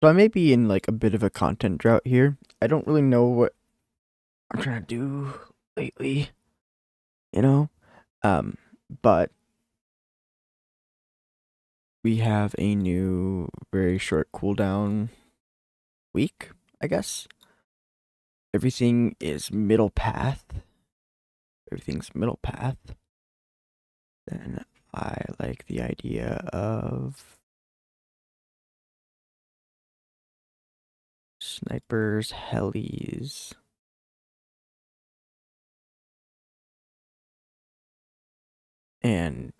So I may be in like a bit of a content drought here. I don't really know what I'm trying to do lately, you know? Um, but we have a new very short cooldown week, I guess. Everything is middle path. Everything's middle path. Then I like the idea of snipers, helis, and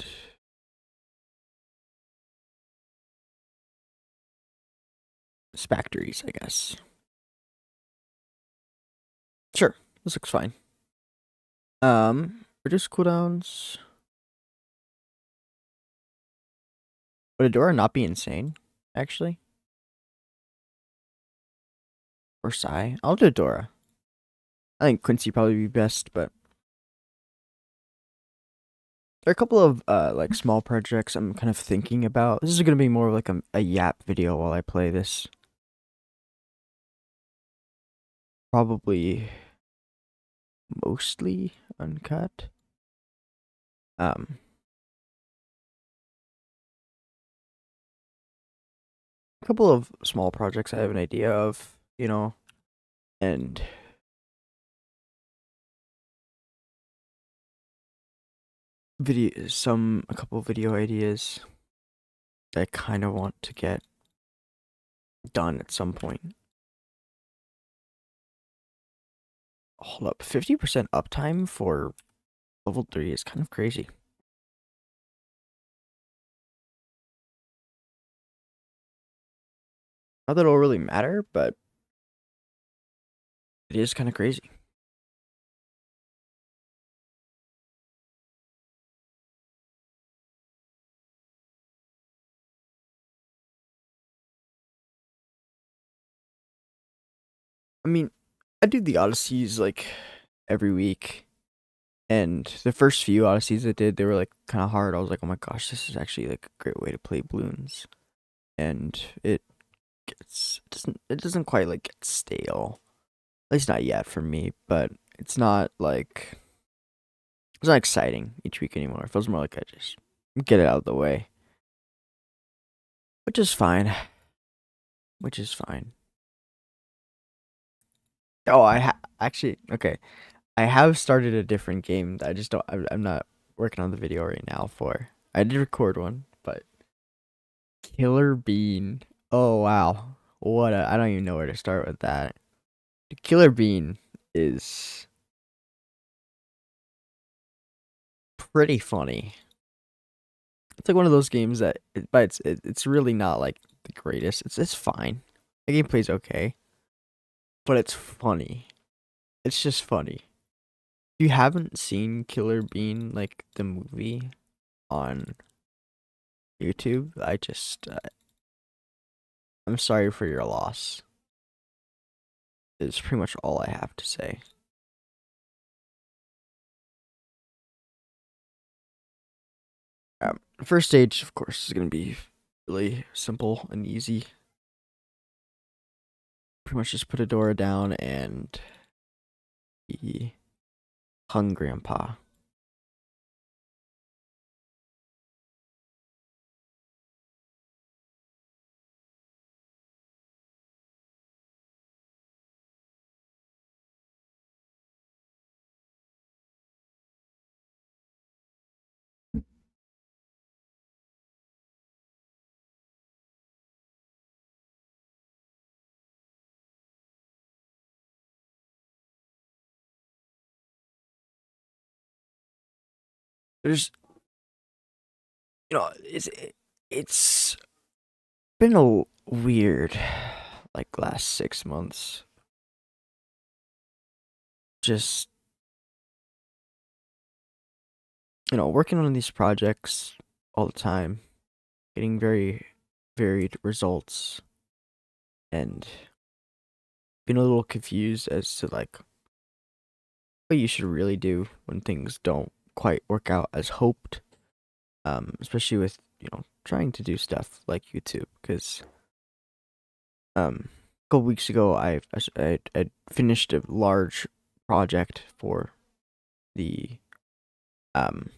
factories, I guess. Sure, this looks fine. Reduce cooldowns. Would Adora not be insane, actually? Or Psy? I'll do Adora. I think Quincy probably be best, but there are a couple of like small projects I'm kind of thinking about. This is gonna be more of like a yap video while I play this. Probably mostly uncut. Um, a couple of small projects I have an idea of, and a couple of video ideas that I kind of want to get done at some point. Hold up, 50% uptime for level 3 is kind of crazy. Not that it'll really matter, but it is kind of crazy. I mean, I do the Odysseys like every week. And the first few Odysseys I did, they were like kind of hard. I was like, oh my gosh, this is actually like a great way to play Bloons. And it doesn't quite like get stale. At least not yet for me, but it's not exciting each week anymore. It feels more like I just get it out of the way. Which is fine. Which is fine. Oh, actually okay. I have started a different game that I just don't. I'm not working on the video right now for. I did record one, but Killer Bean. Oh wow, I don't even know where to start with that. The Killer Bean is pretty funny. It's like one of those games that, but it's really not like the greatest. It's fine. The gameplay's okay, but it's funny. It's just funny. If you haven't seen Killer Bean like the movie on YouTube, I'm sorry for your loss. Is pretty much all I have to say. First stage, of course, is gonna be really simple and easy. Pretty much just put Adora down and he hung Grandpa. There's, it's been a weird, like last 6 months. Just working on these projects all the time, getting very varied results, and being a little confused as to like what you should really do when things don't quite work out as hoped. Especially with trying to do stuff like YouTube, because A couple weeks ago, I finished a large project for the um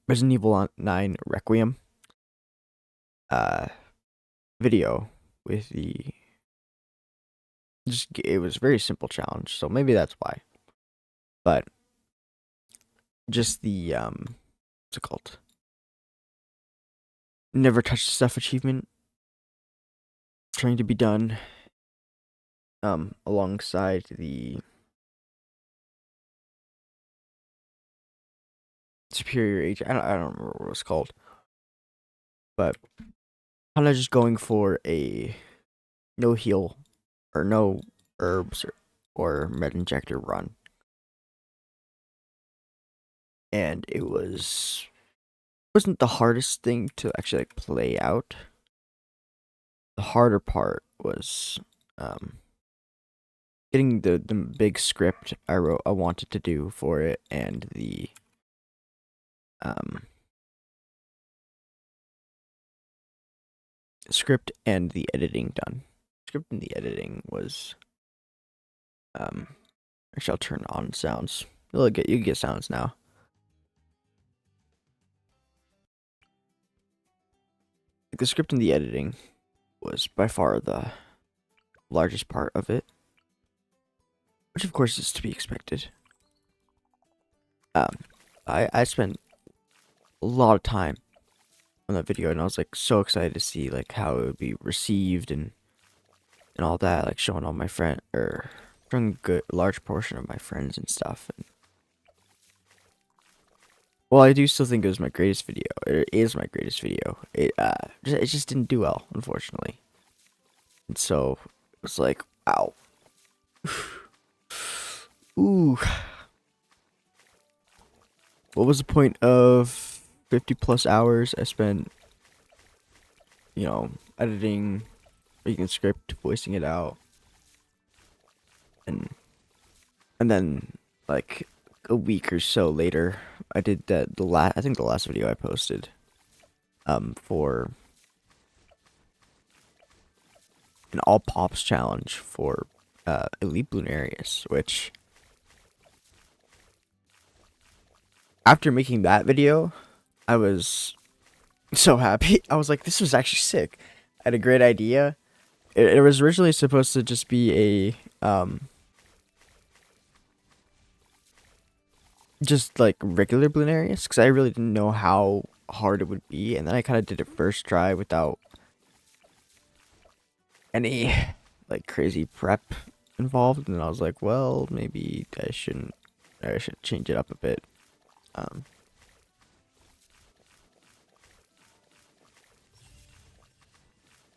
Resident Evil 9 Requiem uh video with the just it was a very simple challenge, so maybe that's why. But just the what's it called? Never touch stuff achievement trying to be done alongside the superior agent. I don't remember what it was called, but kind of just going for a no heal or no herbs or med injector run, and it wasn't the hardest thing to actually like play out. The harder part was getting the big script I wanted to do for it, and the script and the editing done. Script and the editing was actually I'll turn on sounds. You get sounds now. The script and the editing was by far the largest part of it, which of course is to be expected. I spent a lot of time on that video, and I was like so excited to see like how it would be received and all that, like showing all my friend or showing a good large portion of my friends and stuff. And well, I do still think it was my greatest video. It is my greatest video. It just didn't do well, unfortunately. And so it was like, wow. Ooh. What was the point of 50 plus hours I spent, editing, making a script, voicing it out, and then like a week or so later, I did I think the last video I posted, for an all pops challenge for Elite Bloonarius, which after making that video, I was so happy. I was like, this was actually sick. I had a great idea. It was originally supposed to just be a just like regular Bloonarius, because I really didn't know how hard it would be, and then I kind of did it first try without any like crazy prep involved, and I was like, well, maybe I should change it up a bit.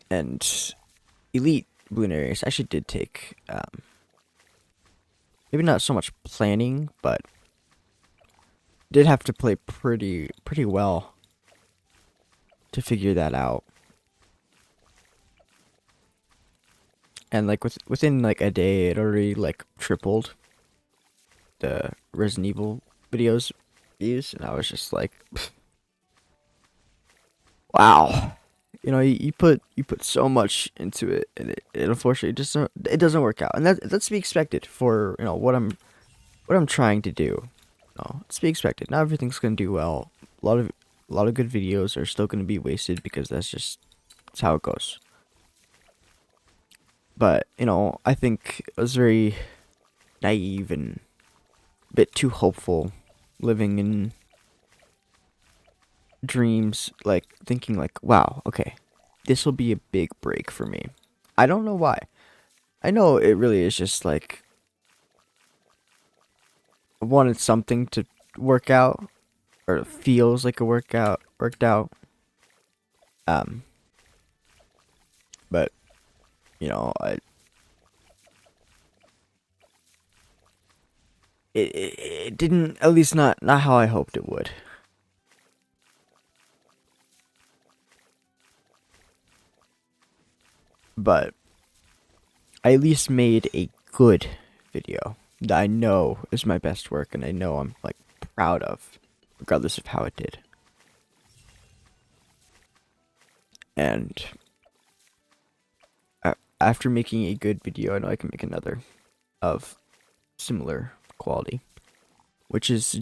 And Elite Bloonarius actually did take maybe not so much planning, but did have to play pretty well to figure that out. And like within like a day, it already like tripled the Resident Evil videos views, and I was just like, wow. You put so much into it, and it unfortunately just it doesn't work out, and that's to be expected for what I'm trying to do. It's to be expected. Not everything's gonna do well. A lot of good videos are still gonna be wasted because that's how it goes. But I think I was very naive and a bit too hopeful, living in dreams, like thinking like, wow, okay, this will be a big break for me. I don't know why. I know it really is just like I wanted something to work out, or it feels like a worked out. But I it didn't, at least not how I hoped it would. But I at least made a good video that I know is my best work, and I know I'm like proud of, regardless of how it did. And after making a good video, I know I can make another of similar quality, which is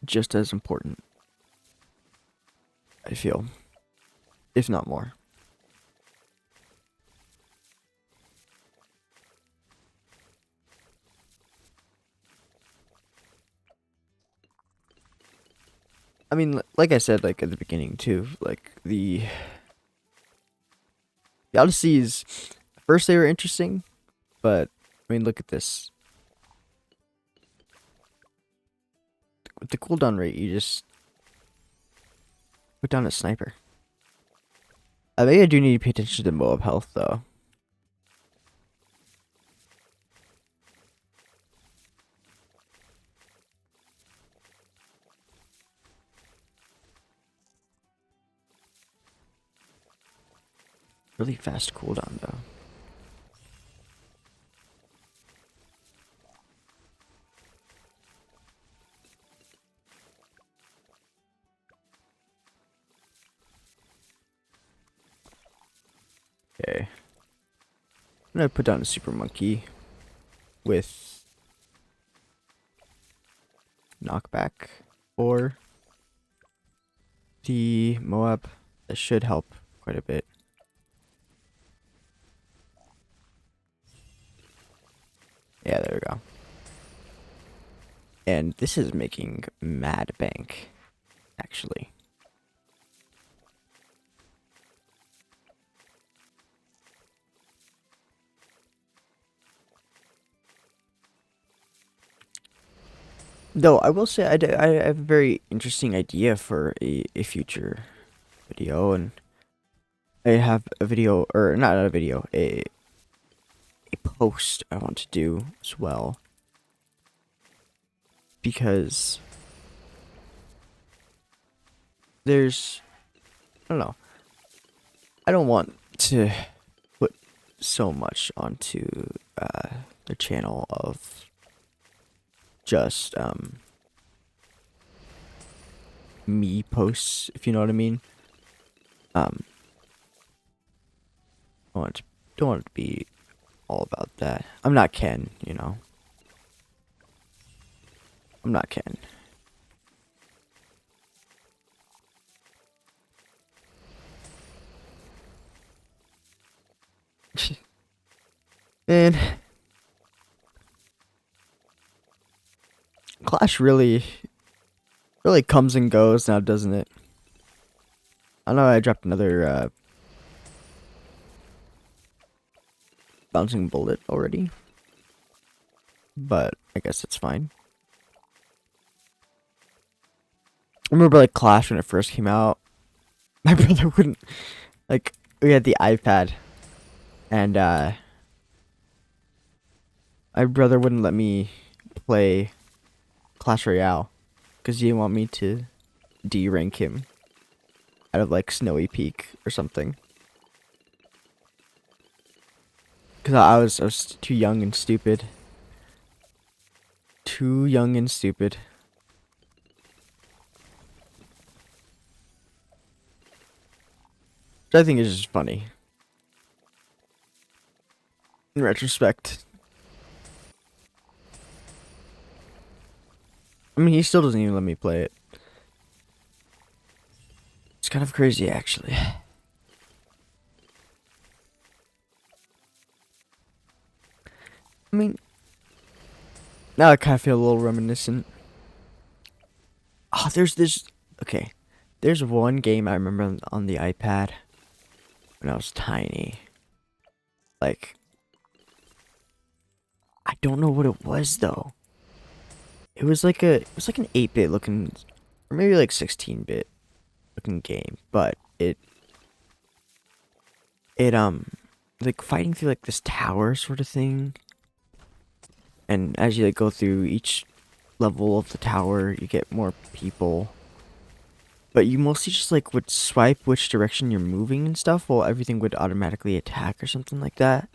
just as important, I feel, if not more. I mean, like I said, like at the beginning too, like the Odysseys, at first they were interesting, but I mean, look at this. With the cooldown rate, you just put down a sniper. I think I do need to pay attention to Moab health though. Really fast cooldown though. Okay. I'm gonna put down a super monkey with knockback or the Moab. That should help quite a bit. Yeah, there we go. And this is making mad bank, actually. Though I will say I have a very interesting idea for a future video, and I have a video, or not a video, a post I want to do as well. Because there's, I don't know, I don't want to put so much onto the channel of just me posts, if you know what I mean. I don't want it to be all about that. I'm not Ken, you know. I'm not Ken. Man, Clash really comes and goes now, doesn't it? I know I dropped another bouncing bullet already, but I guess it's fine. I remember like Clash when it first came out. My brother wouldn't, like, we had the iPad, and my brother wouldn't let me play Clash Royale because he didn't want me to D-rank him out of like Snowy Peak or something. Because I was too young and stupid. Too young and stupid. Which I think is just funny. In retrospect. I mean, he still doesn't even let me play it. It's kind of crazy, actually. I mean, now I kind of feel a little reminiscent. Oh, there's this. Okay. There's one game I remember on the iPad when I was tiny. Like, I don't know what it was though. It was like an 8-bit looking, or maybe like 16-bit looking game, but it like fighting through like this tower sort of thing. And as you like go through each level of the tower, you get more people. But you mostly just like would swipe which direction you're moving and stuff, while everything would automatically attack or something like that.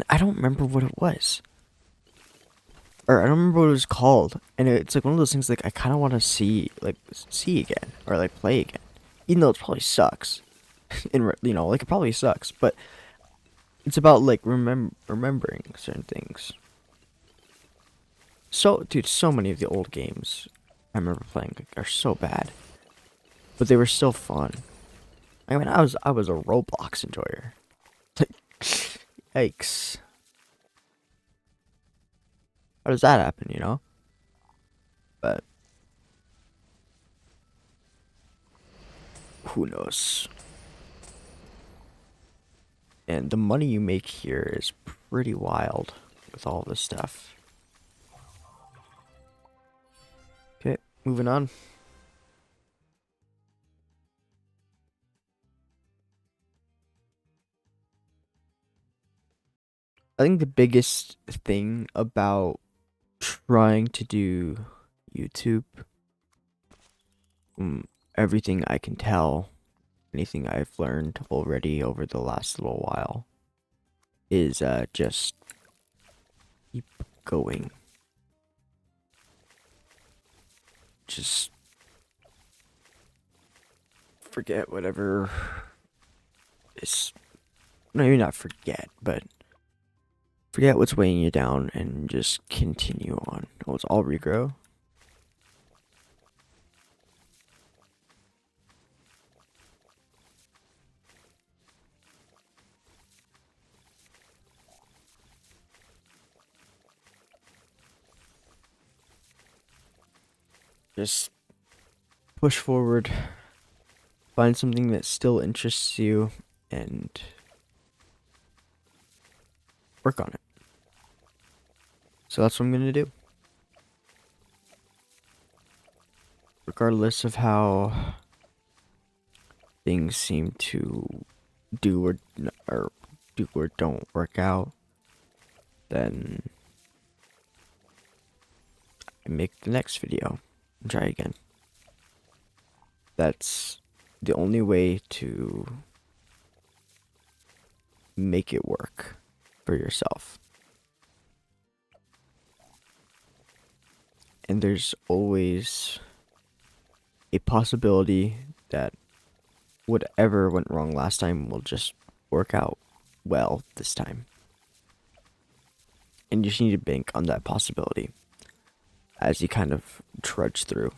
I don't remember what it was. Or I don't remember what it was called. And it's like one of those things like I kind of want to see again or like play again. Even though it probably sucks. You know, like it probably sucks, but It's about like remembering certain things. So, dude, so many of the old games I remember playing like, are so bad, but they were still fun. I mean, I was a Roblox enjoyer. Yikes! How does that happen? You know? But who knows? And the money you make here is pretty wild with all this stuff. Okay, moving on. I think the biggest thing about trying to do YouTube, everything I can tell, anything I've learned already over the last little while, is just keep going. Just forget whatever is. No, maybe not forget, but forget what's weighing you down and just continue on. Oh, it's all regrow. Just push forward, find something that still interests you, and work on it. So that's what I'm gonna do. Regardless of how things seem to do or do or don't work out, then I make the next video and try again. That's the only way to make it work for yourself. And there's always a possibility that whatever went wrong last time will just work out well this time. And you just need to bank on that possibility as you kind of trudge through.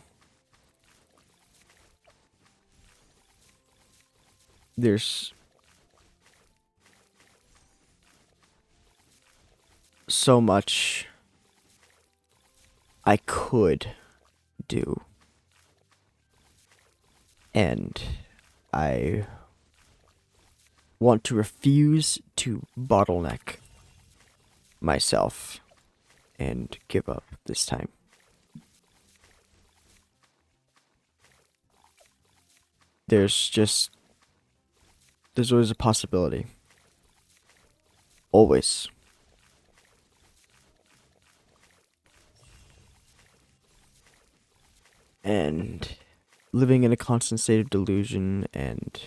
There's so much I could do, and I want to refuse to bottleneck myself and give up this time. There's always a possibility. Always. And living in a constant state of delusion and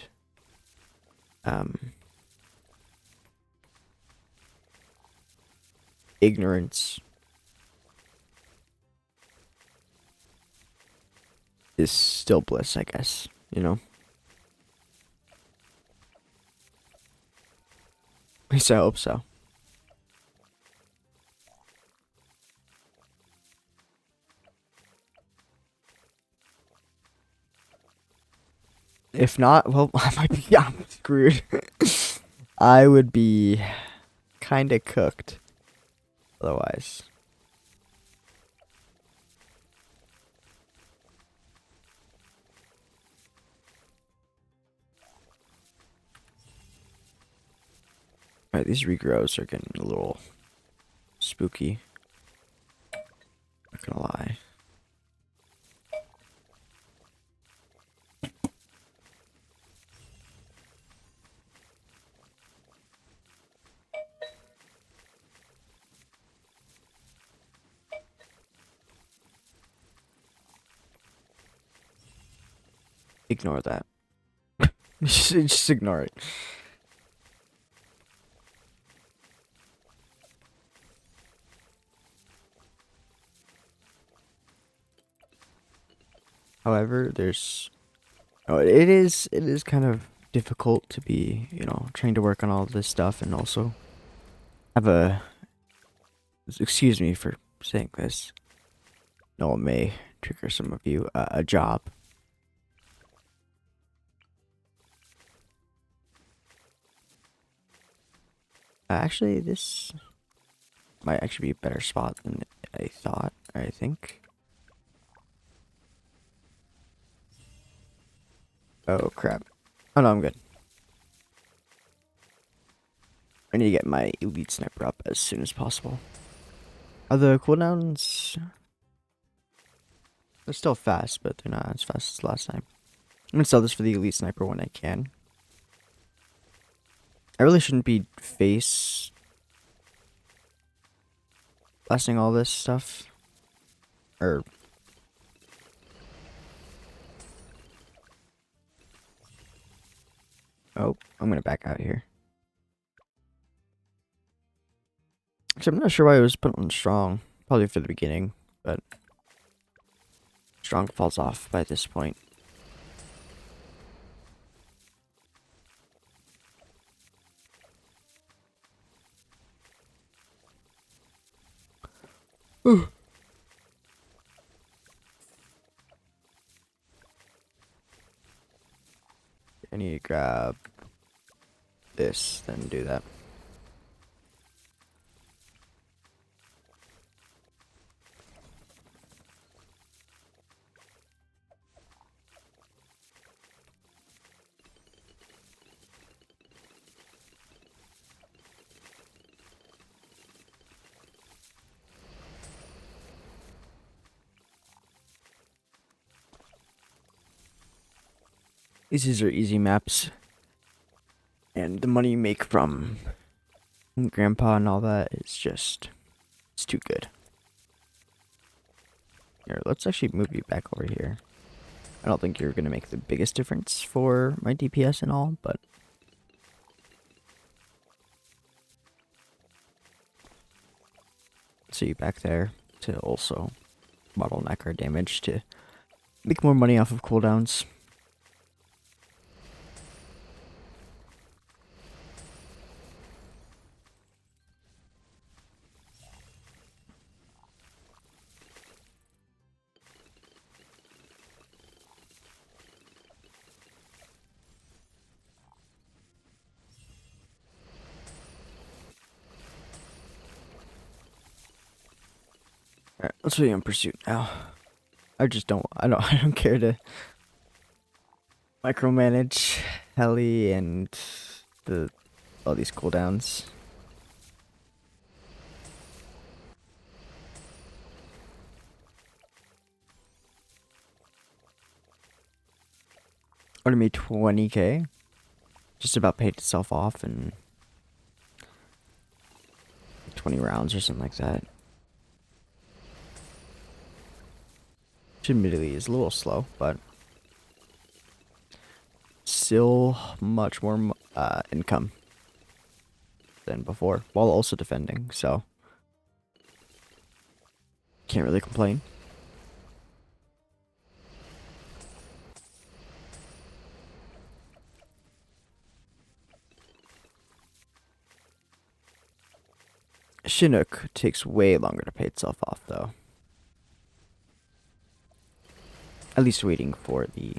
ignorance is still bliss, I guess, you know? At least I hope so. If not, well, I might be I'm screwed. I would be kind of cooked otherwise. Alright, these regrows are getting a little spooky. Not gonna lie. Ignore that. Just ignore it. However, there's it is kind of difficult to be, you know, trying to work on all this stuff and also have a, excuse me for saying this, no, it may trigger some of you, a job. Actually, this might actually be a better spot than I thought, I think. Oh, crap. Oh, no, I'm good. I need to get my elite sniper up as soon as possible. Are the cooldowns... They're still fast, but they're not as fast as last time. I'm gonna sell this for the elite sniper when I can. I really shouldn't be face blasting all this stuff. Or... Oh, I'm gonna back out here. Actually, I'm not sure why it was put on strong. Probably for the beginning, but... Strong falls off by this point. I need to grab this, then do that. These are easy maps. And the money you make from Grandpa and all that is just... It's too good. Here, let's actually move you back over here. I don't think you're going to make the biggest difference for my DPS and all, but... See you back there to also bottleneck our damage to make more money off of cooldowns. Alright, let's be in pursuit now. I don't care to micromanage Heli and all these cooldowns. Order me 20k. Just about paid itself off in 20 rounds or something like that. Which admittedly is a little slow, but still much more income than before, while also defending, so can't really complain. Chinook takes way longer to pay itself off, though. At least waiting for the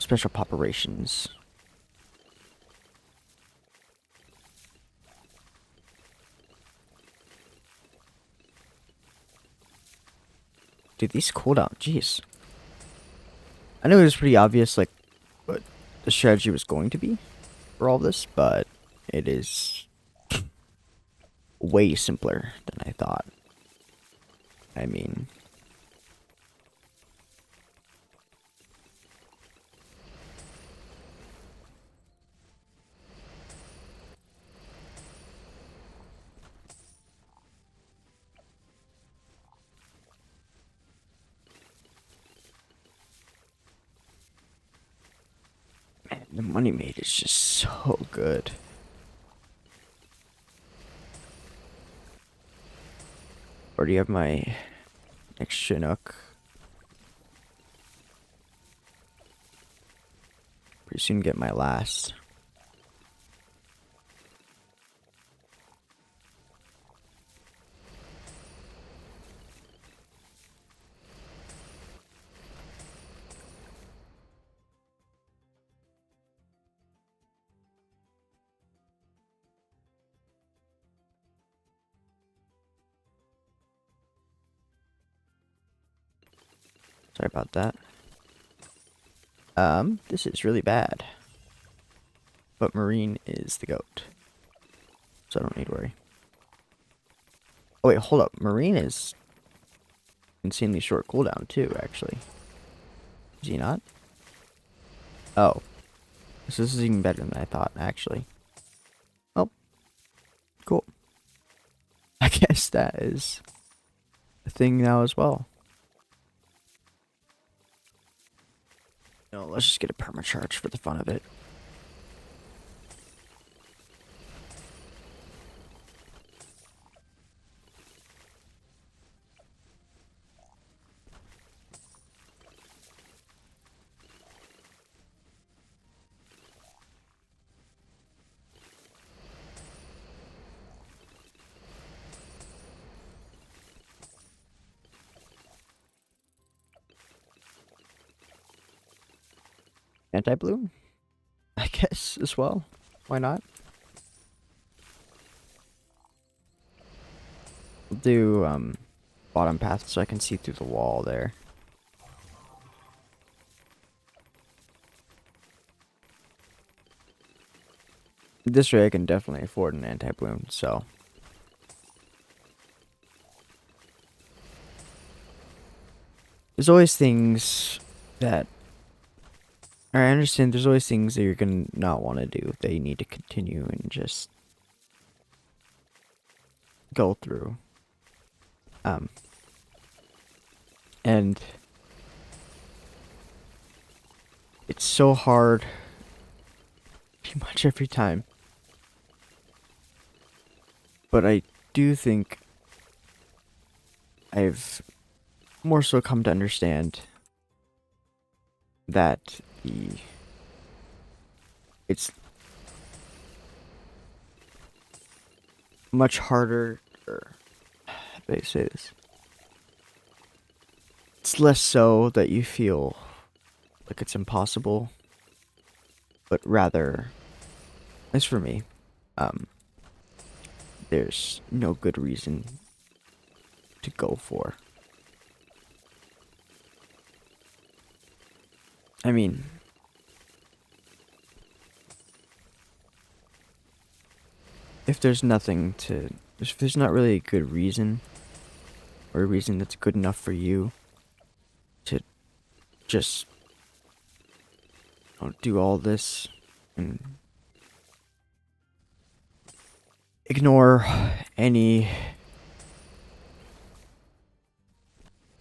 special operations. Dude, these cooldown, jeez. I know it was pretty obvious, like, what the strategy was going to be for all this, but it is way simpler than I thought. I mean... Man, the money made is just so good. Already have my next Chinook. soon get my last. Sorry about that. This is really bad. But Marine is the GOAT. So I don't need to worry. Oh wait, hold up. Marine is insanely short cooldown too, actually. Is he not? Oh. So this is even better than I thought, actually. Oh. Cool. I guess that is a thing now as well. No, let's just get a permacharge for the fun of it. Anti-bloom? I guess as well. Why not? We'll do bottom path so I can see through the wall there. This way I can definitely afford an anti-bloom, so. There's always things that, or I understand there's always things that you're gonna not want to do that you need to continue and just go through. And it's so hard pretty much every time. But I do think I've more so come to understand that it's much harder, or how do I say this? It's less so that you feel like it's impossible, but rather, at least for me, there's no good reason to go for. I mean, if there's nothing to, if there's not really a good reason, or a reason that's good enough for you to just do all this and ignore any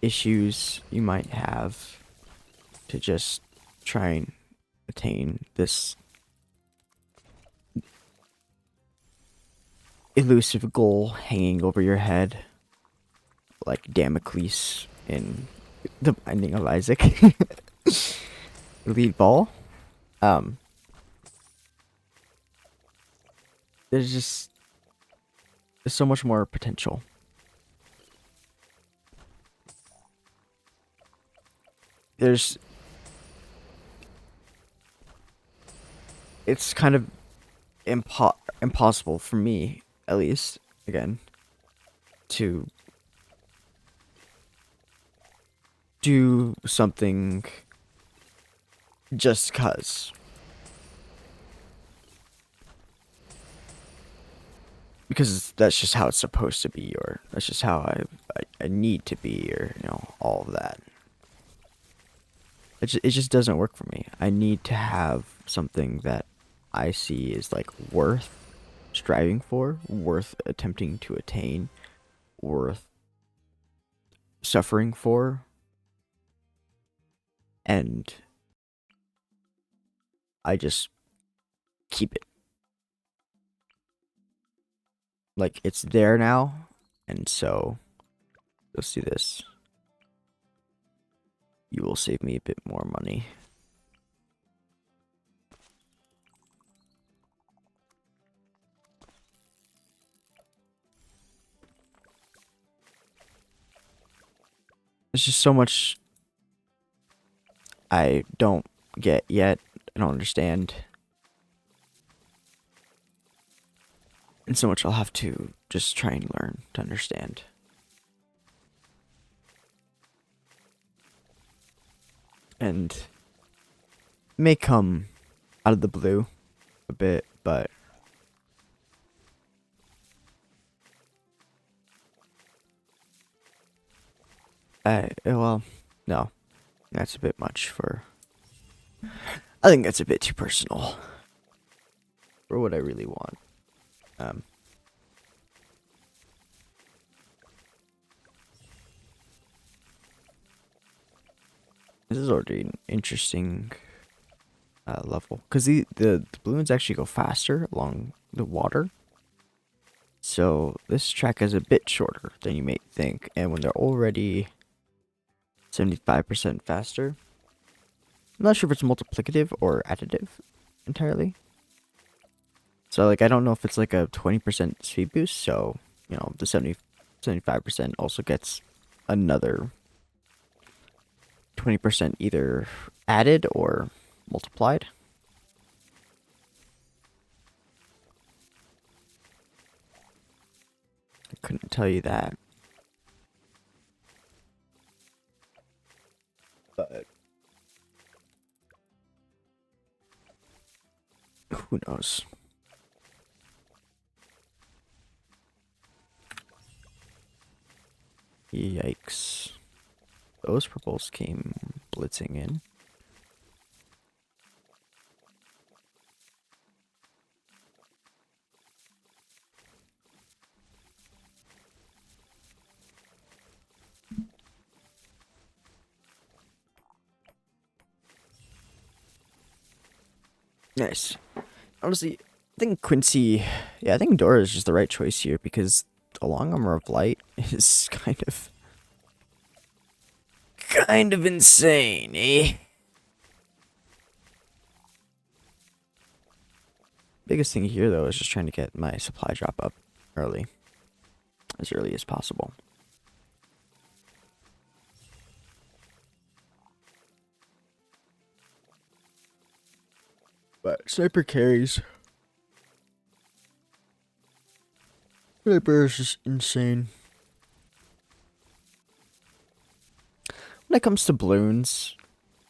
issues you might have to just try and attain this elusive goal hanging over your head like Damocles in The Binding of Isaac. Lead ball. There's so much more potential. It's kind of impossible for me, at least, again, to do something just cause. Because that's just how it's supposed to be, or that's just how I need to be, or, all of that. It just doesn't work for me. I need to have something that I see is like worth striving for, worth attempting to attain, worth suffering for, and I just keep it. Like, it's there now, and so let's do this. You will save me a bit more money. There's just so much I don't get yet. I don't understand. And so much I'll have to just try and learn to understand. And it may come out of the blue a bit, but well, no. That's a bit much for... I think that's a bit too personal for what I really want. This is already an interesting level. Because the balloons actually go faster along the water. So this track is a bit shorter than you may think. And when they're already 75% faster, I'm not sure if it's multiplicative or additive entirely. So like I don't know if it's like a 20% speed boost. So, you know, the 75% also gets another 20% either added or multiplied. I couldn't tell you that. But who knows? Yikes. Those purples came blitzing in. Nice. Honestly, I think Quincy... Yeah, I think Dora is just the right choice here because the long armor of light is kind of insane, eh? Biggest thing here, though, is just trying to get my supply drop up early. As early as possible. But sniper carries. Sniper is just insane. When it comes to balloons,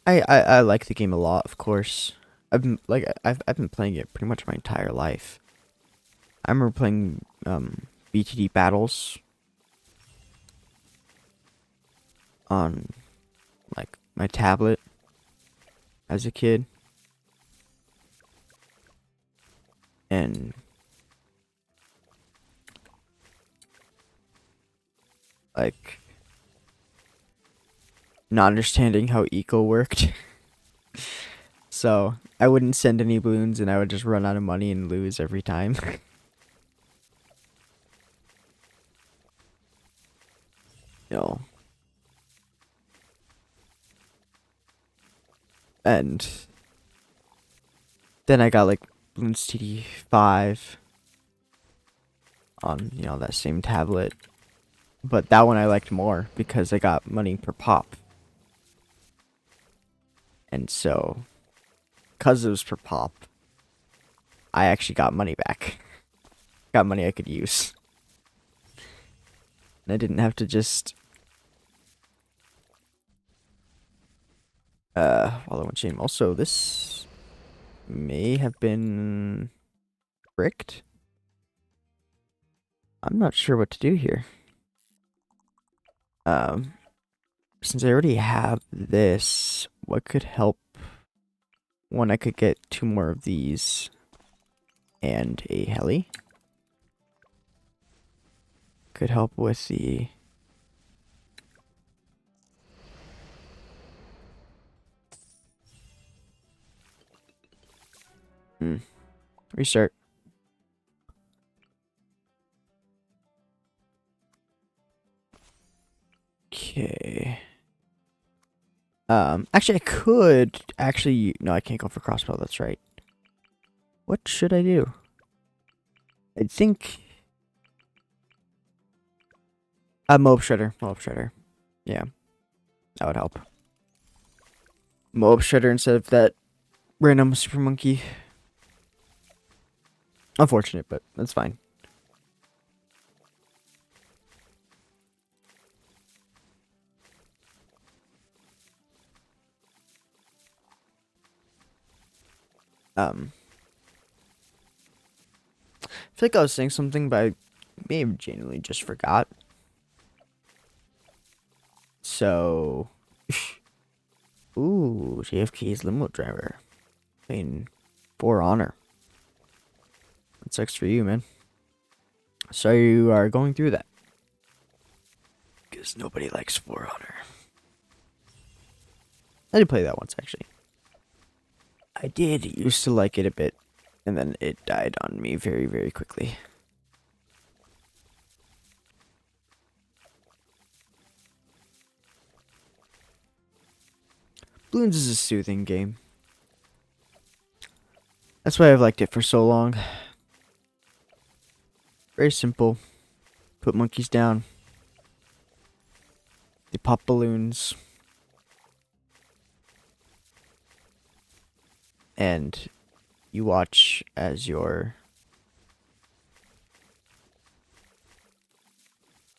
I like the game a lot, of course. I've been playing it pretty much my entire life. I remember playing BTD battles on like my tablet as a kid. And like not understanding how eco worked. So I wouldn't send any balloons and I would just run out of money and lose every time. No. And then I got like Bloons TD 5 on, you know, that same tablet. But that one I liked more because I got money per pop. And so, because it was per pop, I actually got money back. Got money I could use. And I didn't have to just follow one chain. Also, this may have been bricked. I'm not sure what to do here. Since I already have this, what could help? One, I could get 2 more of these and a heli. Could help with the restart. Okay. Actually, I could actually. No, I can't go for crossbow. That's right. What should I do? I think. Mob shredder. Mob shredder. Yeah. That would help. Mob Shredder instead of that random super monkey. Unfortunate, but that's fine. I feel like I was saying something, but I may have genuinely just forgot. So, ooh, JFK's limo driver. Playing For Honor. That sucks for you, man. So you are going through that. Because nobody likes For Honor. I did play that once, actually. I did used to like it a bit. And then it died on me very, very quickly. Bloons is a soothing game. That's why I've liked it for so long. Very simple. Put monkeys down. They pop balloons. And you watch as your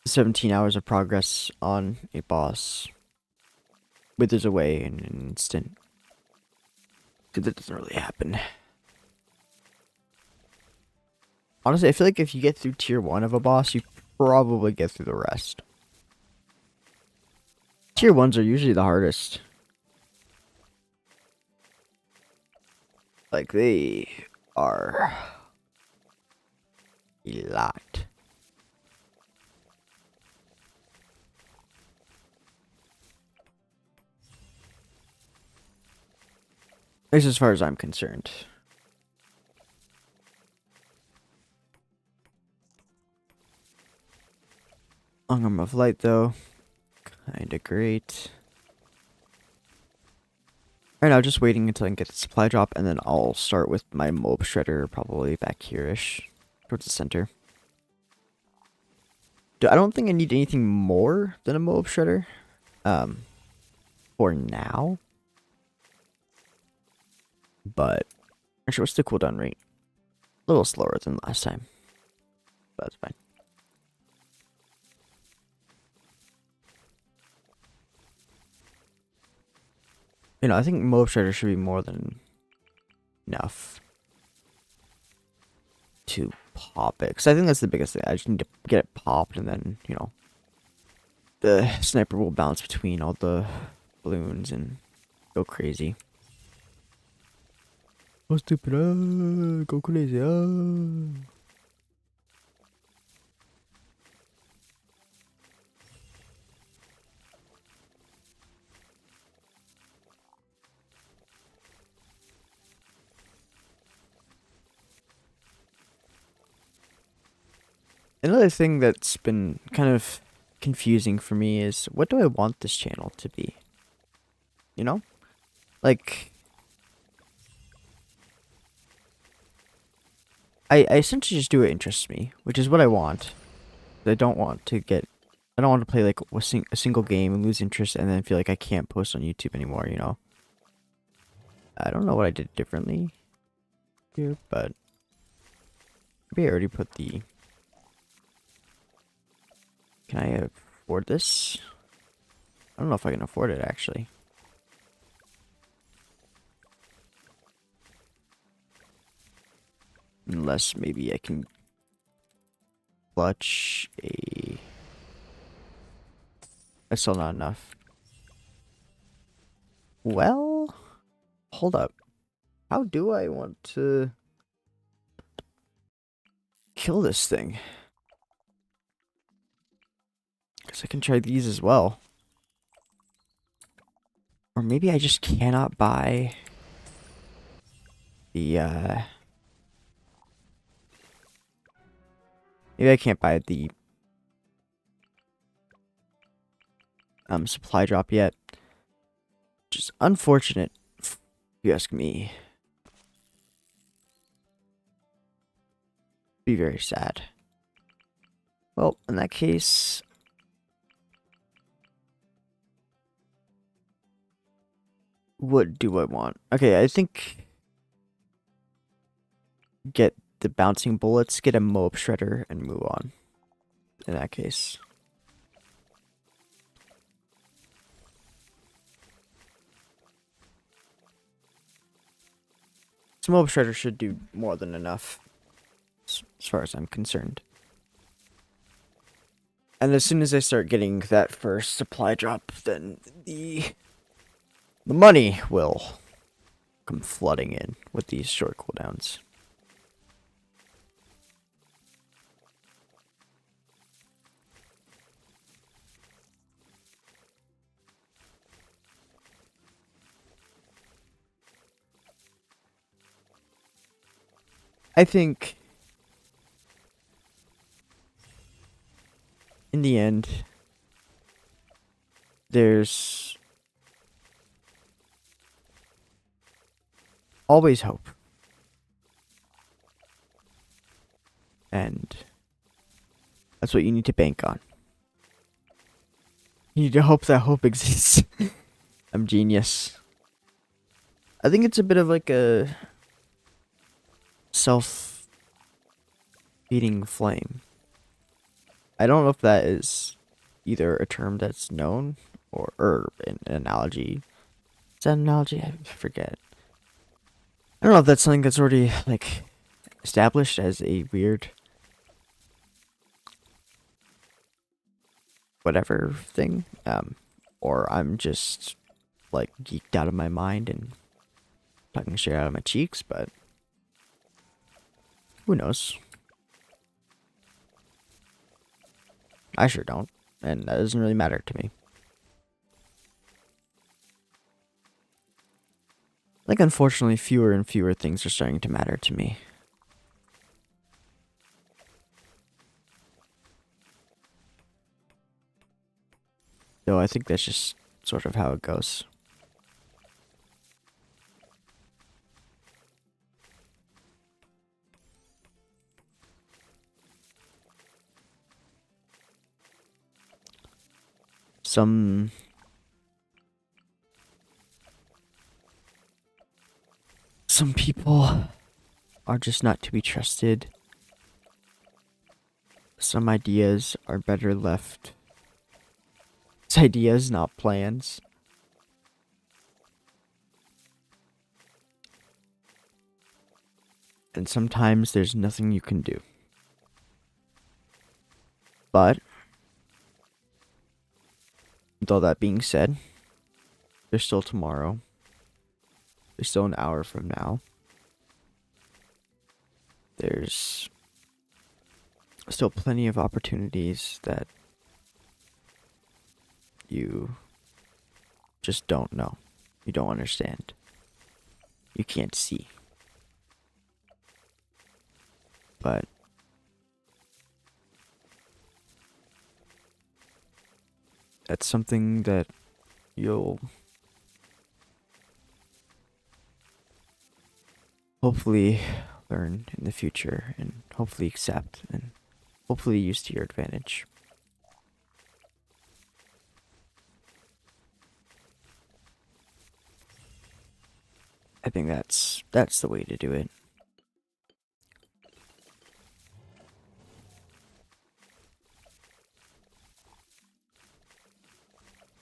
17 hours of progress on a boss withers away in an instant. Because it doesn't really happen. Honestly, I feel like if you get through tier 1 of a boss, you probably get through the rest. Tier 1s are usually the hardest. Like, they are a lot. At least as far as I'm concerned. Long Arm of Light, though. Kinda great. Right now, just waiting until I can get the supply drop, and then I'll start with my mob shredder, probably back here-ish, towards the center. I don't think I need anything more than a mob shredder, for now. But, actually, what's the cooldown rate? A little slower than last time, but that's fine. You know, I think mob shredder should be more than enough to pop it, because I think that's the biggest thing. I just need to get it popped, and then, you know, the sniper will bounce between all the balloons and go crazy. Go stupid, go crazy, Another thing that's been kind of confusing for me is, what do I want this channel to be? You know? Like, I essentially just do what interests me, which is what I want. I don't want to play like a single game and lose interest and then feel like I can't post on YouTube anymore, you know? I don't know what I did differently here, but maybe I already put the... Can I afford this? I don't know if I can afford it, actually. Unless maybe I can clutch a... That's still not enough. Well, hold up. How do I want to kill this thing? Guess I can try these as well. Or maybe I just cannot buy the, maybe I can't buy the, supply drop yet. Which is unfortunate, if you ask me. Be very sad. Well, in that case... What do I want? Okay, I think get the bouncing bullets, get a mob shredder, and move on. In that case. This mob shredder should do more than enough, as far as I'm concerned. And as soon as I start getting that first supply drop, then the money will come flooding in with these short cooldowns. I think in the end, there's always hope. And that's what you need to bank on. You need to hope that hope exists. I'm genius. I think it's a bit of like a self-feeding flame. I don't know if that is either a term that's known or an analogy. Is that an analogy? I forget. I don't know if that's something that's already like established as a weird whatever thing. Or I'm just like geeked out of my mind and talking shit out of my cheeks, but who knows? I sure don't, and that doesn't really matter to me. Like, unfortunately, fewer and fewer things are starting to matter to me. Though I think that's just sort of how it goes. Some people are just not to be trusted. Some ideas are better left as ideas, not plans. And sometimes there's nothing you can do. But, with all that being said, there's still tomorrow. There's still an hour from now. There's still plenty of opportunities that you just don't know. You don't understand. You can't see. But that's something that you'll hopefully learn in the future and hopefully accept and hopefully use to your advantage. I think that's the way to do it.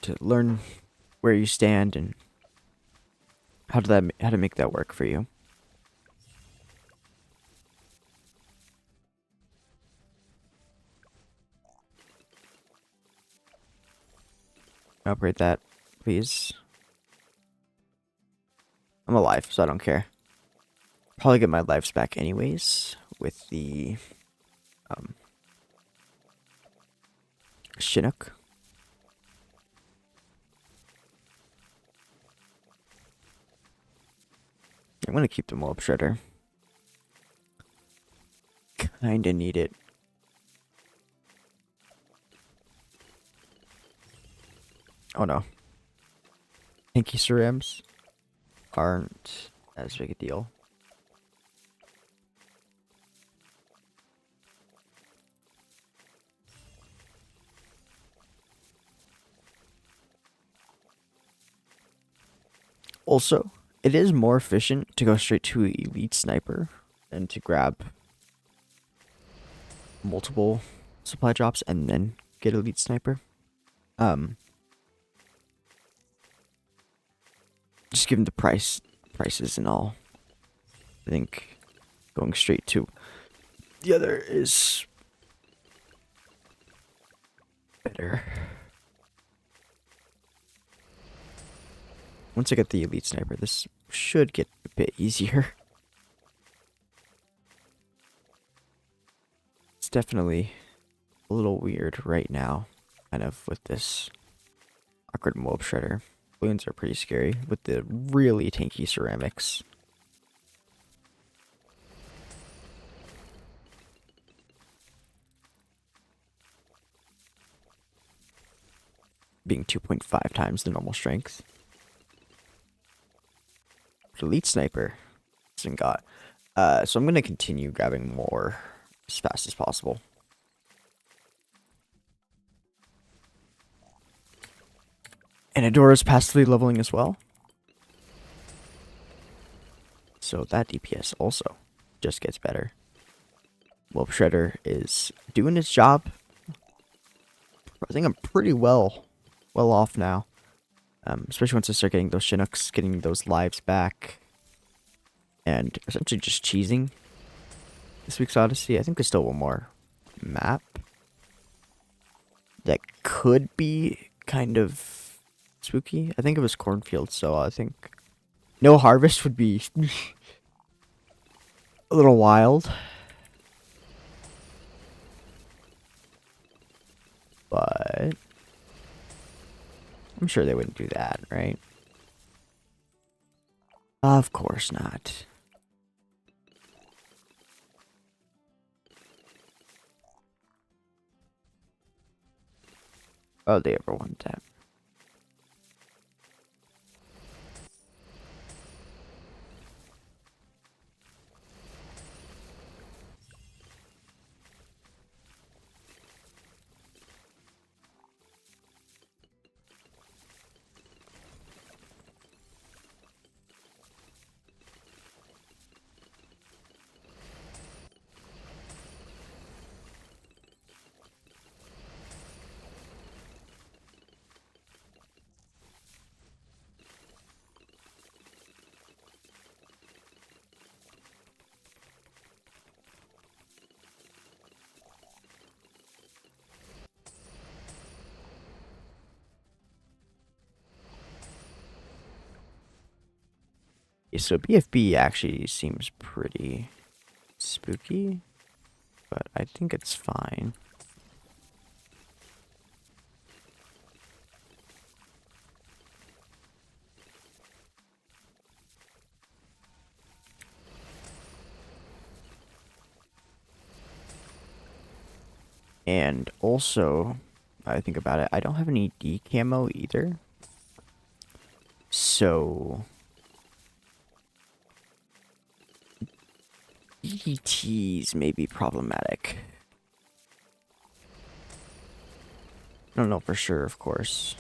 To learn where you stand and how to make that work for you. Operate that, please. I'm alive, so I don't care. Probably get my lives back anyways with the Chinook. I'm gonna keep the mob shredder. Kinda need it. Oh no. Pinky cerams aren't as big a deal. Also, it is more efficient to go straight to Elite Sniper than to grab multiple supply drops and then get Elite Sniper. Just given the prices and all, I think going straight to the other is better. Once I get the Elite Sniper, this should get a bit easier. It's definitely a little weird right now, kind of with this awkward mob shredder. Balloons are pretty scary with the really tanky ceramics. Being 2.5 times the normal strength. Elite Sniper hasn't got. So I'm going to continue grabbing more as fast as possible. And Adora's passively leveling as well. So that DPS also just gets better. Wolf Shredder is doing its job. I think I'm pretty well off now. Especially once I start getting those Chinooks, getting those lives back. And essentially just cheesing this week's Odyssey. I think there's still one more map that could be kind of spooky. I think it was Cornfield, so I think no harvest would be a little wild. But I'm sure they wouldn't do that, right? Of course not. Oh, they ever want that. So BFB actually seems pretty spooky, but I think it's fine. And also, I think about it, I don't have any D camo either. So ETs may be problematic. I don't know for sure, of course.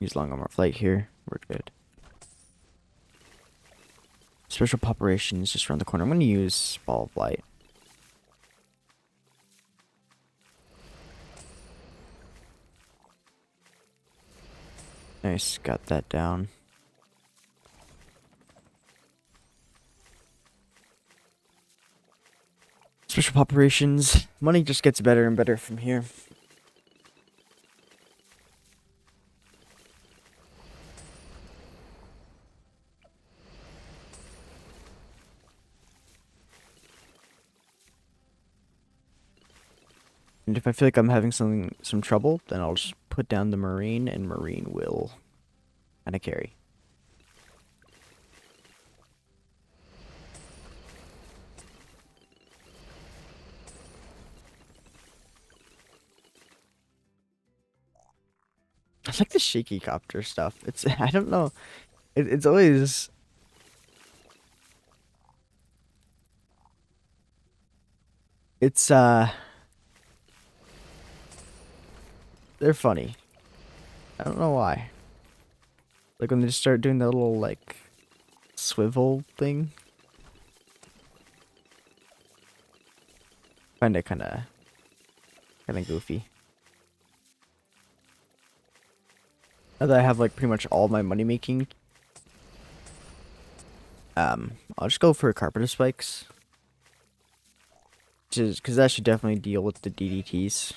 Use long armor flight here. We're good. Special operations just around the corner. I'm going to use ball of light. Nice, got that down. Special operations. Money just gets better and better from here. And if I feel like I'm having some trouble, then I'll just put down the Marine, and Marine will kind of carry. I like the shaky copter stuff. It's I don't know. It's always they're funny. I don't know why. Like when they just start doing that little like swivel thing. Find it kinda goofy. Now that I have like pretty much all my money making, I'll just go for carpenter spikes. Just because that should definitely deal with the DDTs,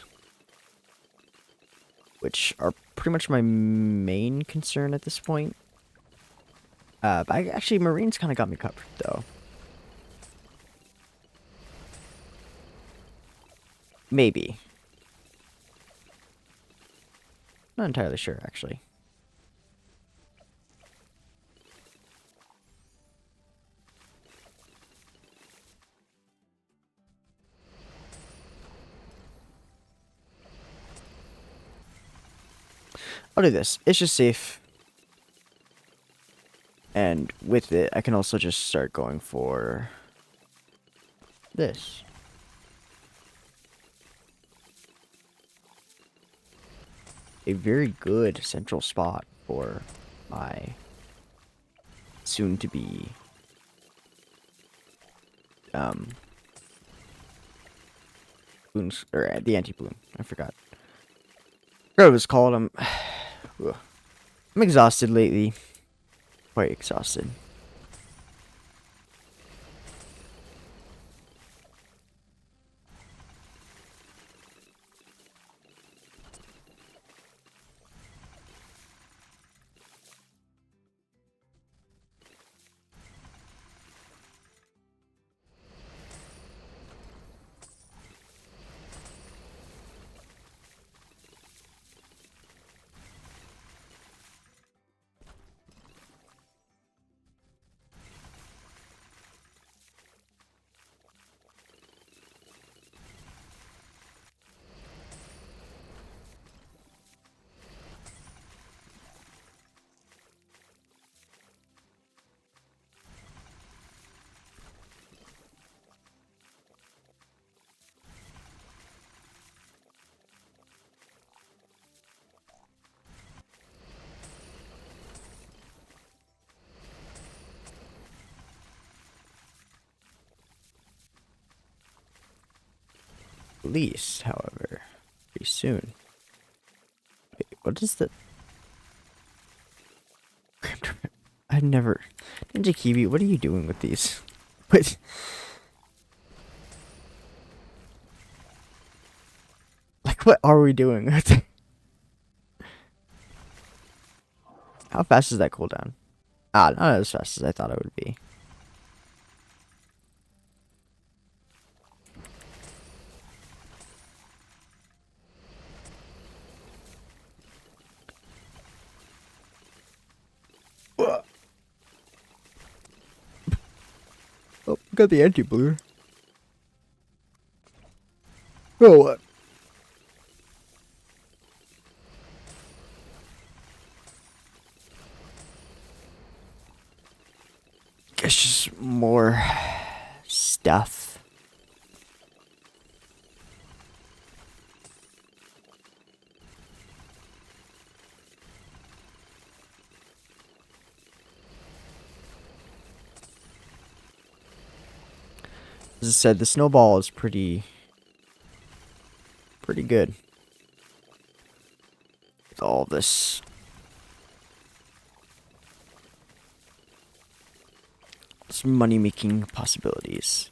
which are pretty much my main concern at this point. But actually, Marines kind of got me covered though. Maybe. Not entirely sure, actually. I'll do this. It's just safe. And with it, I can also just start going for this. A very good central spot for my soon-to-be balloons, or the anti-balloon. I forgot. What it was called. I'm exhausted lately. Quite exhausted. Least, however, pretty soon. Wait, what is the? I've never. Ninja Kiwi, what are you doing with these? What? Like, what are we doing with it? How fast is that cooldown? Ah, not as fast as I thought it would be. Oh, got the anti-blue. Oh, what? It's just more stuff. As I said, the snowball is pretty good. With all this money-making possibilities.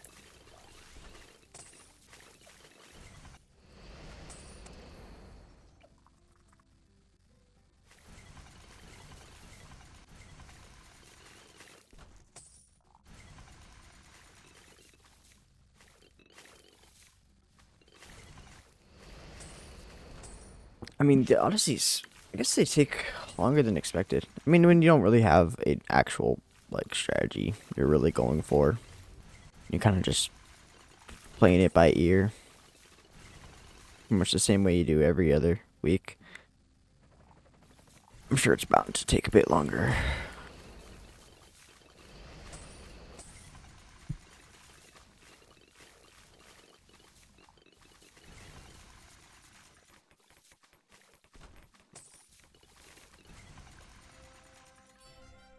I mean, the Odysseys, I guess they take longer than expected. I mean, when you don't really have an actual, like, strategy you're really going for, you're kind of just playing it by ear. Pretty much the same way you do every other week. I'm sure it's bound to take a bit longer.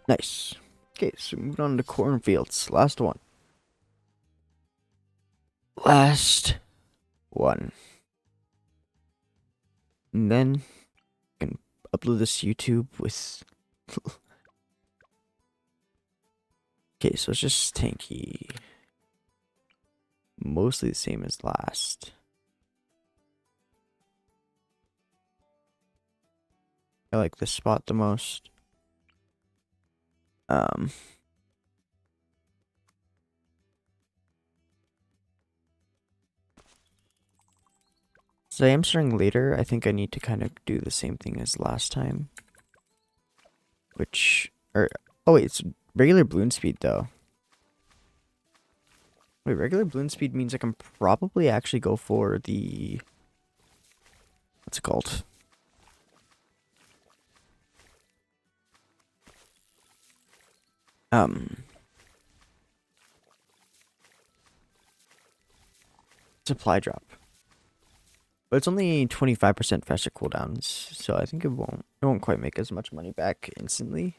Nice. Okay, so moving on to cornfields. Last one. Last one. And then I can upload this to YouTube with. Okay, so it's just tanky. Mostly the same as last. I like this spot the most. So I am starting later. I think I need to kind of do the same thing as last time. Oh wait, it's regular balloon speed though. Wait, regular balloon speed means I can probably actually go for the, what's it called? Supply drop. But it's only 25% faster cooldowns, so I think it won't quite make as much money back instantly.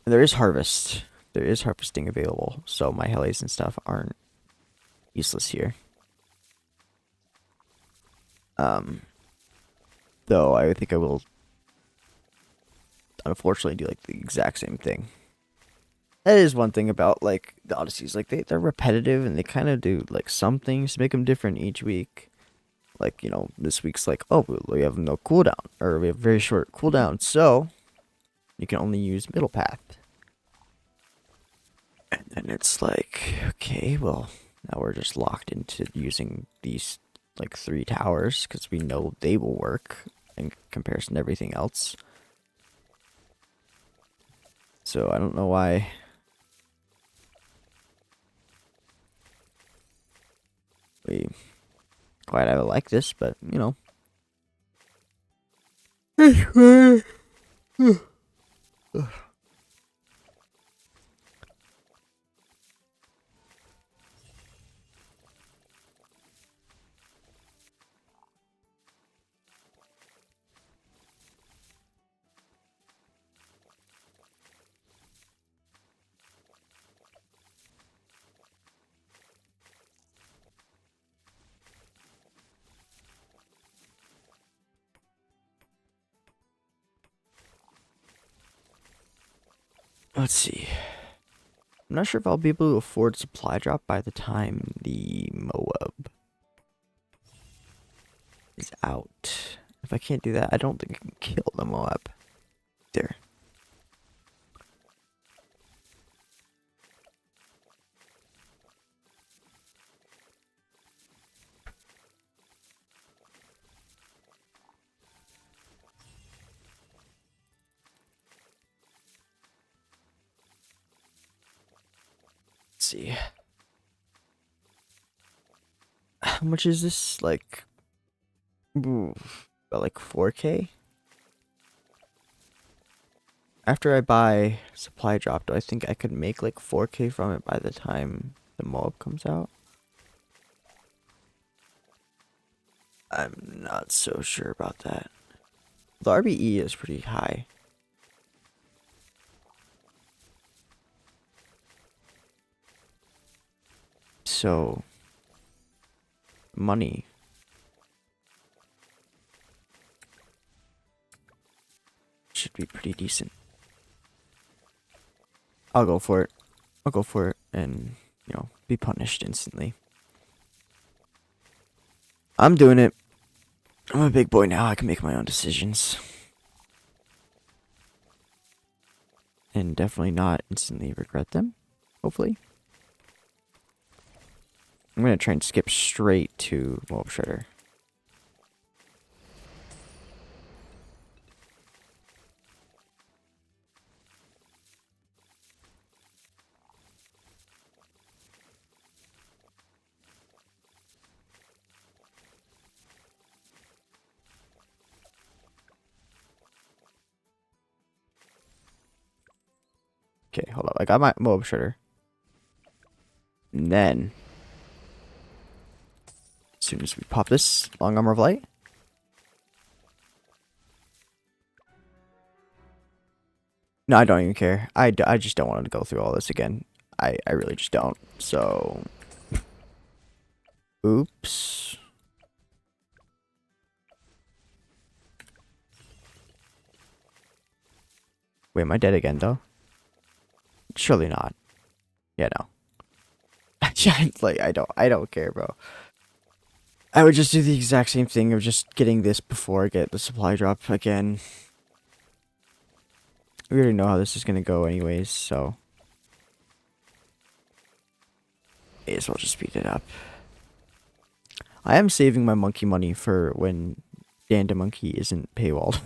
And there is harvest. There is harvesting available, so my helis and stuff aren't useless here. Though I think I will unfortunately do like the exact same thing. That is one thing about like the Odysseys, like they're repetitive and they kind of do like some things to make them different each week. Like, you know, this week's like, oh, we have no cooldown, or we have very short cooldown, so you can only use middle path. And then it's like, okay, well, now we're just locked into using these like 3 towers because we know they will work in comparison to everything else. So I don't know why. Quite I like this, but you know. Let's see. I'm not sure if I'll be able to afford supply drop by the time the Moab is out. If I can't do that, I don't think I can kill the Moab. There. Let's see. How much is this? Like, about like 4K? After I buy supply drop, do I think I could make like 4K from it by the time the Moab comes out? I'm not so sure about that. The RBE is pretty high. So, money. Should be pretty decent. I'll go for it. I'll go for it and, you know, be punished instantly. I'm doing it. I'm a big boy now. I can make my own decisions. And definitely not instantly regret them. Hopefully. I'm going to try and skip straight to Moab Shredder. Okay, hold up. I got my Moab Shredder. And then, as soon as we pop this long armor of light, No, I don't even care. I just don't want to go through all this again. I really just don't. So, oops. Wait, am I dead again though? Surely not. Yeah, no. It's like I don't care, bro. I would just do the exact same thing of just getting this before I get the supply drop again. We already know how this is gonna go anyways, so may as well just speed it up. I am saving my monkey money for when Dan the Monkey isn't paywalled.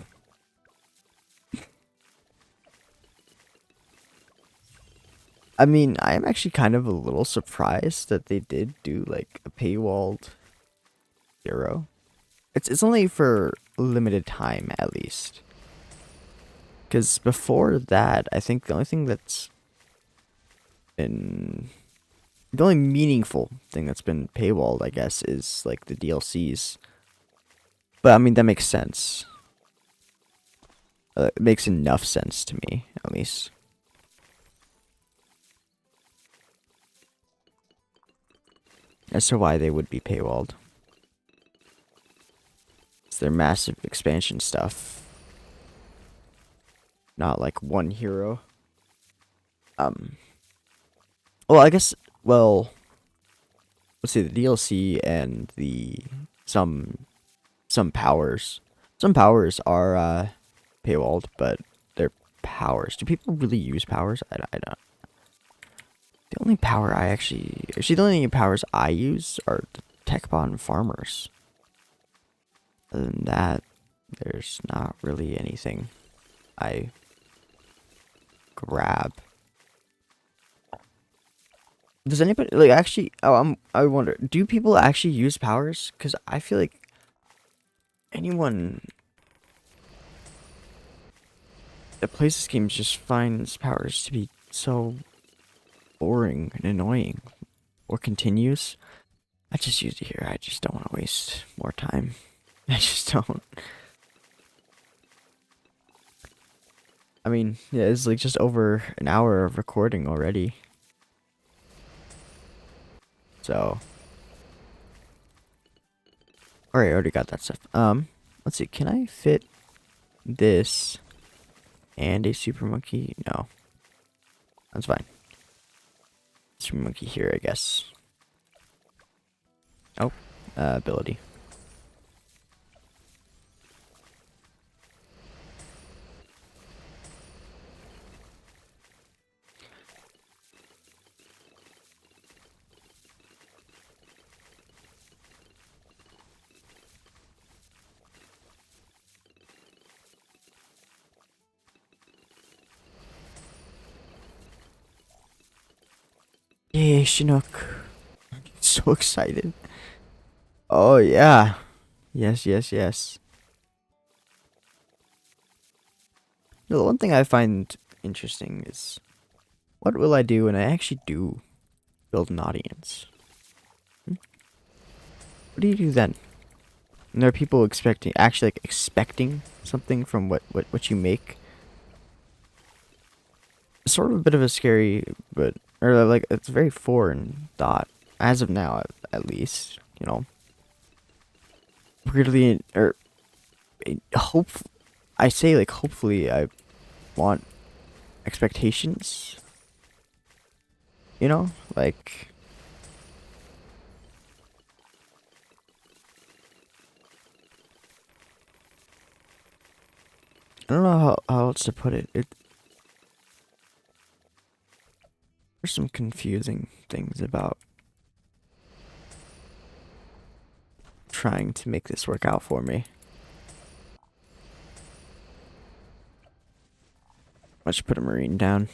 I mean, I am actually kind of a little surprised that they did do like a paywalled hero. It's only for limited time at least. Because before that, I think the only thing that's been the only meaningful thing that's been paywalled, I guess, is like the DLCs. But I mean, that makes sense. It makes enough sense to me, at least. As to why they would be paywalled. It's their massive expansion stuff. Not like one hero. Um. Well, I guess. Well, let's see. The DLC and the some some powers. Some powers are paywalled, but they're powers. Do people really use powers? I don't. The only power I actually the only powers I use are the tech bond farmers. Other than that, there's not really anything I grab. Does anybody like actually? Oh, I wonder. Do people actually use powers? Because I feel like anyone that plays this game just finds powers to be so boring and annoying, or continues. I just use it here. I just don't want to waste more time. I just don't. I mean, yeah, it's like just over an hour of recording already. So, alright, I already got that stuff. Let's see. Can I fit this and a super monkey? No, that's fine. Super monkey here, I guess. Oh, ability. Yay, Chinook. So excited. Oh, yeah. Yes, yes, yes. The one thing I find interesting is what will I do when I actually do build an audience? What do you do then? And there are people expecting, actually like expecting something from what you make. It's sort of a bit of a scary, but or like it's a very foreign thought as of now, at least. You know, weirdly or hope. I say like hopefully I want expectations. You know, like I don't know how else to put it. There's some confusing things about trying to make this work out for me. Let's put a marine down.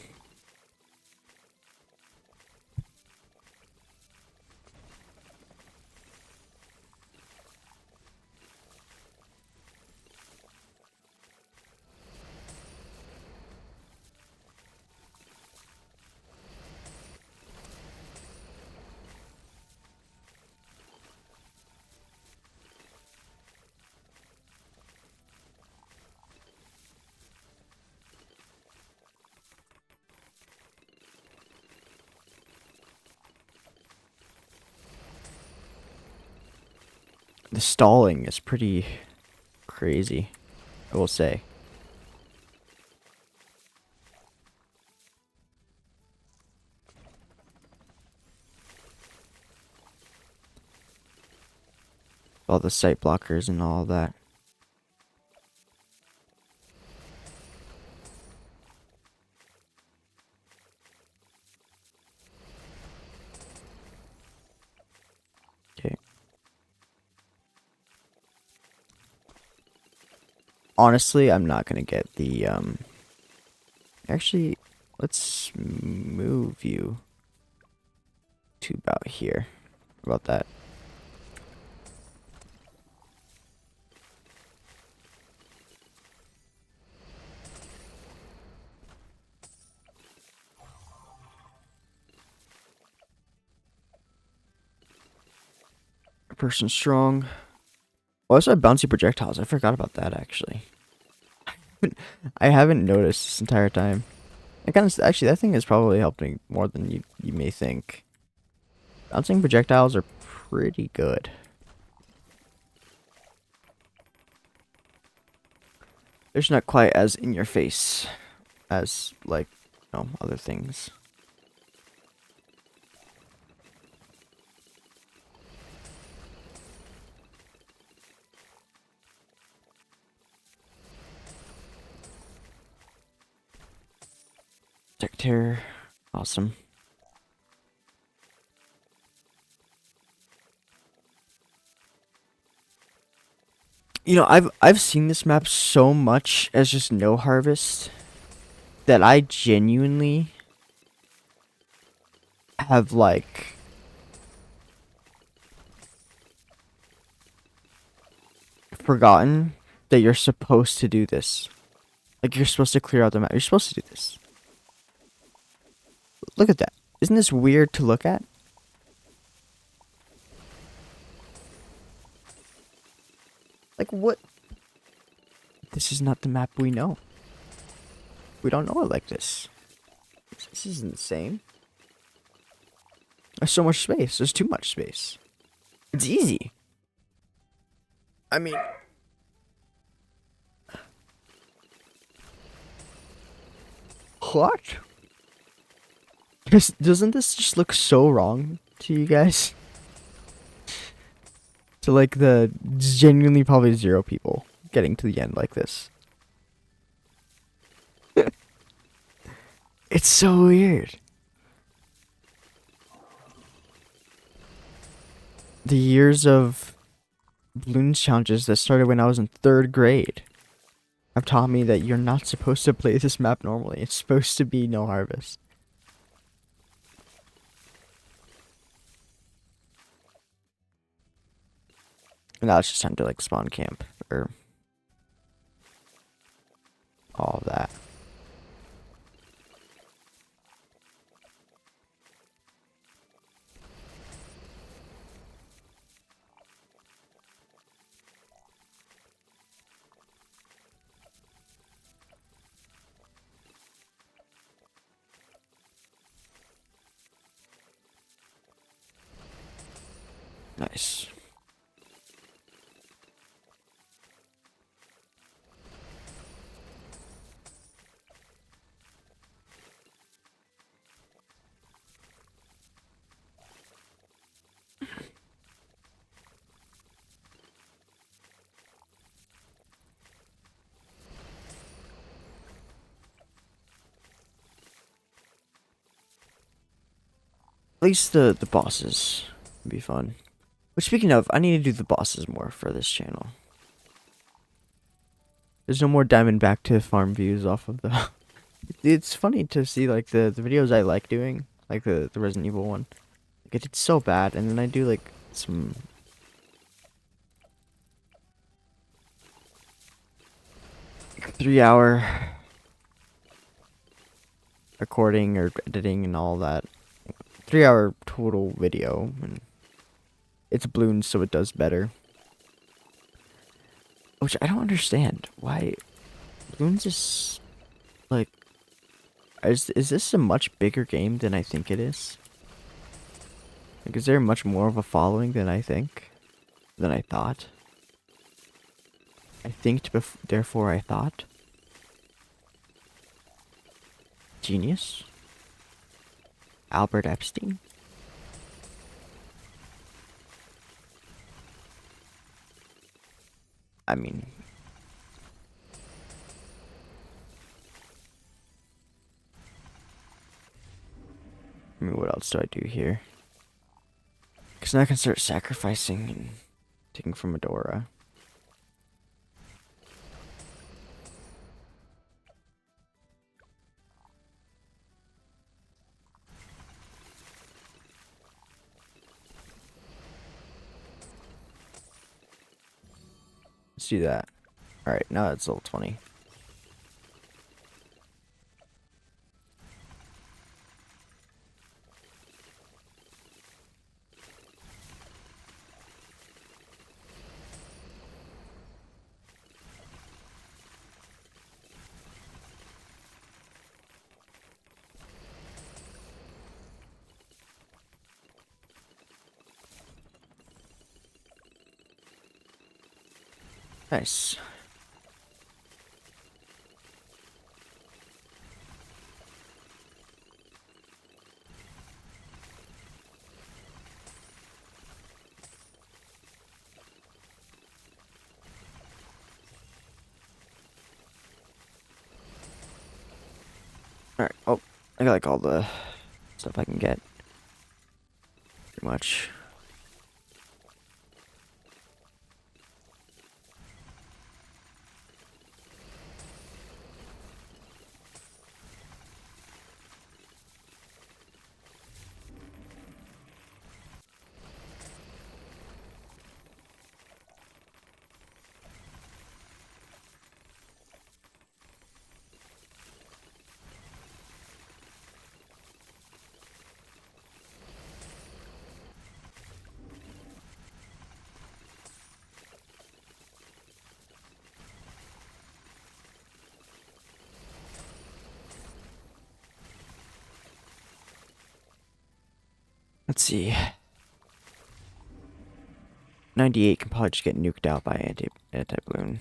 The stalling is pretty crazy, I will say. All the sight blockers and all that. Okay. Honestly, I'm not gonna get the actually, let's move you to about here. How about that? A person strong. Oh, I also have bouncy projectiles. I forgot about that actually. I haven't noticed this entire time. I kind of actually that thing is probably helping more than you may think. Bouncing projectiles are pretty good. They're just not quite as in your face as like, you know, other things. Sector, awesome. You know, I've seen this map so much as just no harvest that I genuinely have like forgotten that you're supposed to do this. Like you're supposed to clear out the map. You're supposed to do this. Look at that. Isn't this weird to look at? Like what? This is not the map we know. We don't know it like this. This isn't the same. There's so much space. There's too much space. It's easy. I mean, what? Doesn't this just look so wrong to you guys? To like the genuinely probably 0 people getting to the end like this. It's so weird. The years of Bloons challenges that started when I was in 3rd grade have taught me that you're not supposed to play this map normally. It's supposed to be no harvest. And now it's just time to like spawn camp or all of that. Nice. At least the bosses would be fun. But speaking of, I need to do the bosses more for this channel. There's no more Diamondback to farm views off of the... It's funny to see like the videos I like doing, like the Resident Evil one. Like, it's so bad, and then I do like some... 3-hour recording or editing and all that. 3-hour total video, and it's Bloons, so it does better. Which I don't understand. Why Bloons is like is this a much bigger game than I think it is? Like, is there much more of a following than I think? than I thought. I thinked, therefore I thought. Genius. Albert Epstein. I mean, what else do I do here? Because now I can start sacrificing and taking from Medora. Let's do that. Alright, now it's level 20. Nice. Alright, oh, I got like all the stuff I can get. Pretty much. Let's see. 98 can probably just get nuked out by anti-balloon.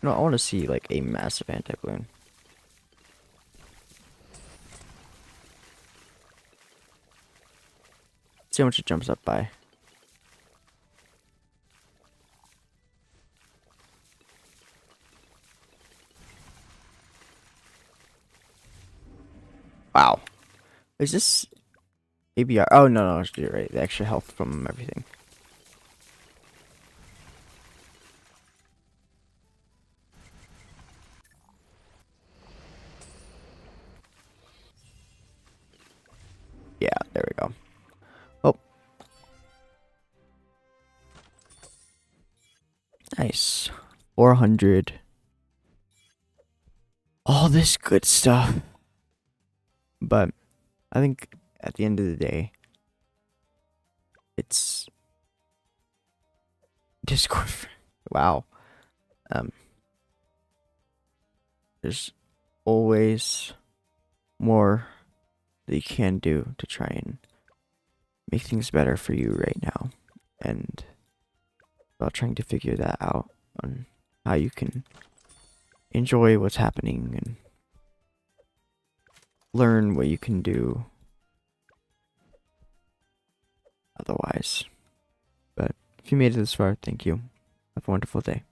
No, I want to see like a massive anti-balloon. See how much it jumps up by. Wow. Is this ABR? Oh, no, you're right. The extra health from everything. Yeah, there we go. Oh. Nice. 400. All this good stuff. But I think at the end of the day, it's Discord. Wow. There's always more that you can do to try and make things better for you right now. And about trying to figure that out on how you can enjoy what's happening and learn what you can do otherwise. But if you made it this far, thank you. Have a wonderful day.